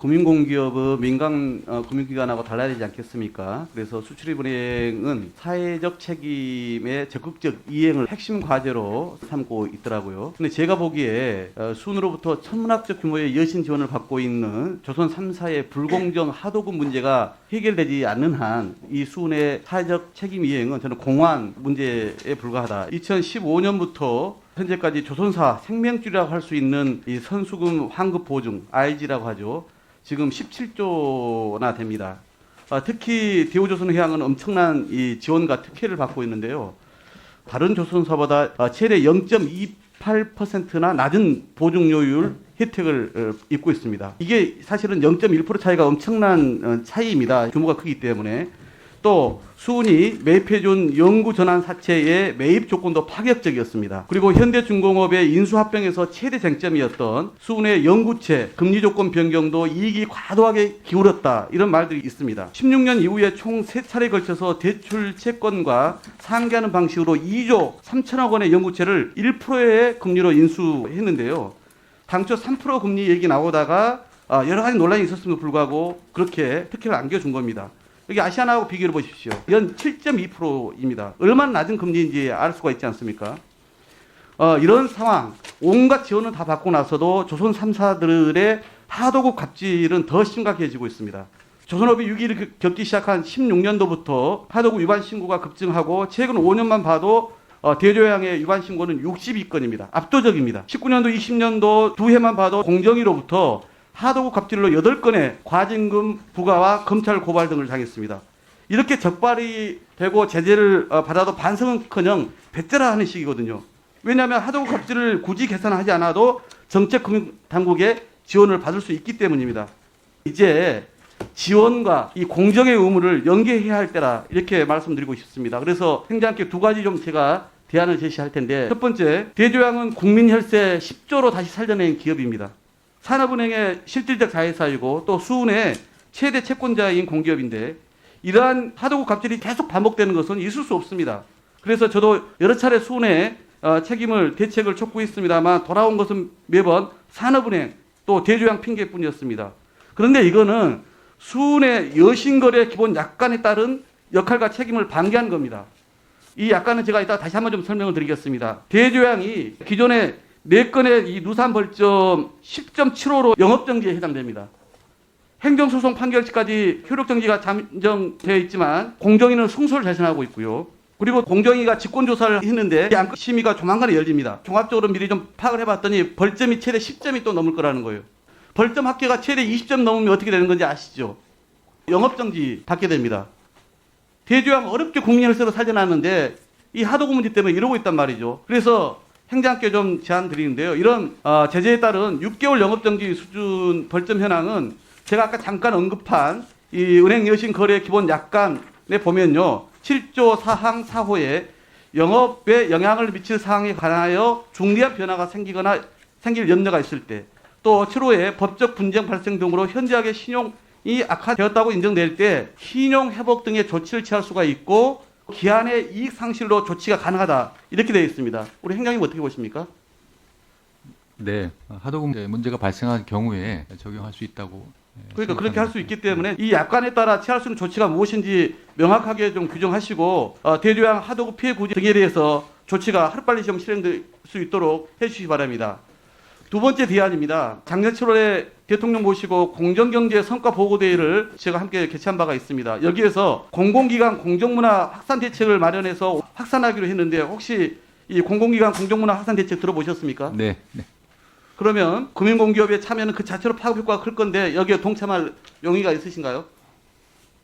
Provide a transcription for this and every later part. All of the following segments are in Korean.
금융공기업의 민간 금융기관하고 달라야 되지 않겠습니까? 그래서 수출입은행은 사회적 책임의 적극적 이행을 핵심 과제로 삼고 있더라고요. 근데 제가 보기에 수은으로부터 천문학적 규모의 여신 지원을 받고 있는 조선 3사의 불공정 하도급 문제가 해결되지 않는 한 이 수은의 사회적 책임 이행은 저는 공허한 문제에 불과하다. 2015년부터 현재까지 조선사 생명줄이라고 할 수 있는 이 선수금 환급 보증 IG라고 하죠. 지금 17조나 됩니다. 특히 대우조선해양은 엄청난 이 지원과 특혜를 받고 있는데요. 다른 조선사보다 최대 0.28%나 낮은 보증료율 혜택을 입고 있습니다. 이게 사실은 0.1% 차이가 엄청난 차이입니다. 규모가 크기 때문에. 또 수은이 매입해준 영구전환사채의 매입 조건도 파격적이었습니다. 그리고 현대중공업의 인수합병에서 최대 쟁점이었던 수은의 영구채 금리 조건 변경도 이익이 과도하게 기울었다, 이런 말들이 있습니다. 16년 이후에 총 3차례에 걸쳐서 대출 채권과 상계하는 방식으로 2조 3천억 원의 영구채를 1%의 금리로 인수했는데요. 당초 3% 금리 얘기 나오다가 여러 가지 논란이 있었음에도 불구하고 그렇게 특혜를 안겨준 겁니다. 여기 아시아나하고 비교해 보십시오. 연 7.2%입니다. 얼마나 낮은 금리인지 알 수가 있지 않습니까? 이런 상황, 온갖 지원을 다 받고 나서도 조선 3사들의 하도급 갑질은 더 심각해지고 있습니다. 조선업이 위기를 겪기 시작한 16년도부터 하도급 위반 신고가 급증하고 최근 5년만 봐도 대조양의 위반 신고는 62건입니다. 압도적입니다. 19년도, 20년도 두 해만 봐도 공정위로부터 하도급 갑질로 8건의 과징금 부과와 검찰 고발 등을 당했습니다. 이렇게 적발이 되고 제재를 받아도 반성은커녕 배째라 하는 식이거든요. 왜냐하면 하도급 갑질을 굳이 계산하지 않아도 정책금융당국의 지원을 받을 수 있기 때문입니다. 이제 지원과 이 공정의 의무를 연계해야 할 때라, 이렇게 말씀드리고 싶습니다. 그래서 행정학교 두 가지 좀 제가 대안을 제시할 텐데, 첫 번째, 대조양은 국민혈세 10조로 다시 살려낸 기업입니다. 산업은행의 실질적 자회사이고 또 수은의 최대 채권자인 공기업인데, 이러한 하도급 갑질이 계속 반복되는 것은 있을 수 없습니다. 그래서 저도 여러 차례 수은의 책임을 대책을 촉구했습니다만 돌아온 것은 매번 산업은행 또 대조양 핑계뿐이었습니다. 그런데 이거는 수은의 여신거래 기본 약관에 따른 역할과 책임을 방기한 겁니다. 이 약관은 제가 이따 다시 한번 좀 설명을 드리겠습니다. 대조양이 기존에 4건의 이 누산 벌점 10.75로 영업정지에 해당됩니다. 행정소송 판결치까지 효력정지가 잠정되어 있지만 공정위는 승소를 재선하고 있고요. 그리고 공정위가 직권조사를 했는데 이 안건 심의가 조만간에 열립니다. 종합적으로 미리 좀 파악을 해봤더니 벌점이 최대 10점이 또 넘을 거라는 거예요. 벌점 합계가 최대 20점 넘으면 어떻게 되는 건지 아시죠? 영업정지 받게 됩니다. 대조양 어렵게 국민혈세로 살려놨는데 이 하도급 문제 때문에 이러고 있단 말이죠. 그래서 행정학교 좀 제안 드리는데요. 이런 제재에 따른 6개월 영업정지 수준 벌점 현황은 제가 아까 잠깐 언급한 이 은행 여신 거래 기본 약관에 보면요. 7조 사항 4호에 영업에 영향을 미칠 사항에 관하여 중대한 변화가 생길 염려가 있을 때, 또 7호에 법적 분쟁 발생 등으로 현저하게 신용이 악화되었다고 인정될 때 신용 회복 등의 조치를 취할 수가 있고 기한의 이익 상실로 조치가 가능하다, 이렇게 되어 있습니다. 우리 행정님 어떻게 보십니까? 네, 하도급 문제가 발생한 경우에 적용할 수 있다고. 그러니까 그렇게 할 수 있기 때문에 이 약관에 따라 취할 수 있는 조치가 무엇인지 명확하게 좀 규정하시고 대조양 하도급 피해 구제 등에 대해서 조치가 하루빨리 좀 실행될 수 있도록 해주시기 바랍니다. 두 번째 대안입니다. 작년 7월에 대통령 모시고 공정경제 성과 보고대회를 제가 함께 개최한 바가 있습니다. 여기에서 공공기관 공정문화 확산 대책을 마련해서 확산하기로 했는데, 혹시 이 공공기관 공정문화 확산 대책 들어보셨습니까? 네. 그러면 금융공기업의 참여는 그 자체로 파급 효과가 클 건데 여기에 동참할 용의가 있으신가요?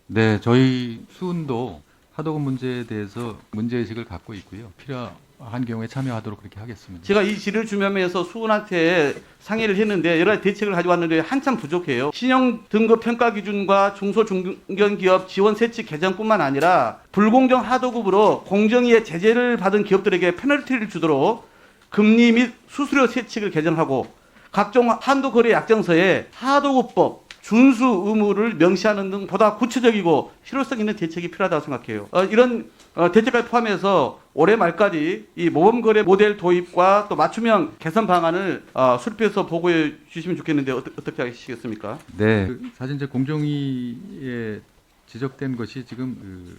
네, 저희 수은도 하도급 문제에 대해서 문제의식을 갖고 있고요. 필요한 경우에 참여하도록 그렇게 하겠습니다. 제가 이 질의 주면에서 수은한테 상의를 했는데 여러 가지 대책을 가져왔는데 한참 부족해요. 신용 등급 평가 기준과 중소중견기업 지원 세칙 개정뿐만 아니라 불공정 하도급으로 공정위의 제재를 받은 기업들에게 페널티를 주도록 금리 및 수수료 세칙을 개정하고 각종 한도 거래 약정서에 하도급법 준수 의무를 명시하는 등 보다 구체적이고 실효성 있는 대책이 필요하다고 생각해요. 이런 대책까지 포함해서 올해 말까지 이 모범거래 모델 도입과 또 맞춤형 개선 방안을 수립해서 보고해 주시면 좋겠는데 어떻게 하시겠습니까? 네, 사실 이제 공정위에 지적된 것이 지금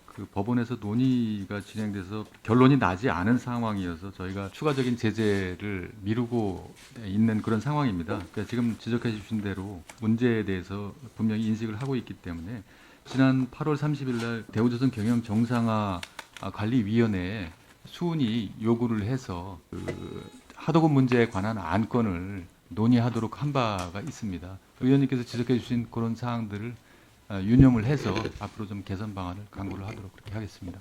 그 법원에서 논의가 진행돼서 결론이 나지 않은 상황이어서 저희가 추가적인 제재를 미루고 있는 그런 상황입니다. 그러니까 지금 지적해 주신 대로 문제에 대해서 분명히 인식을 하고 있기 때문에 지난 8월 30일 날 대우조선 경영 정상화 관리위원회에 수은이 요구를 해서 하도급 문제에 관한 안건을 논의하도록 한 바가 있습니다. 의원님께서 지적해 주신 그런 사항들을 유념을 해서 앞으로 좀 개선 방안을 강구를 하도록 그렇게 하겠습니다.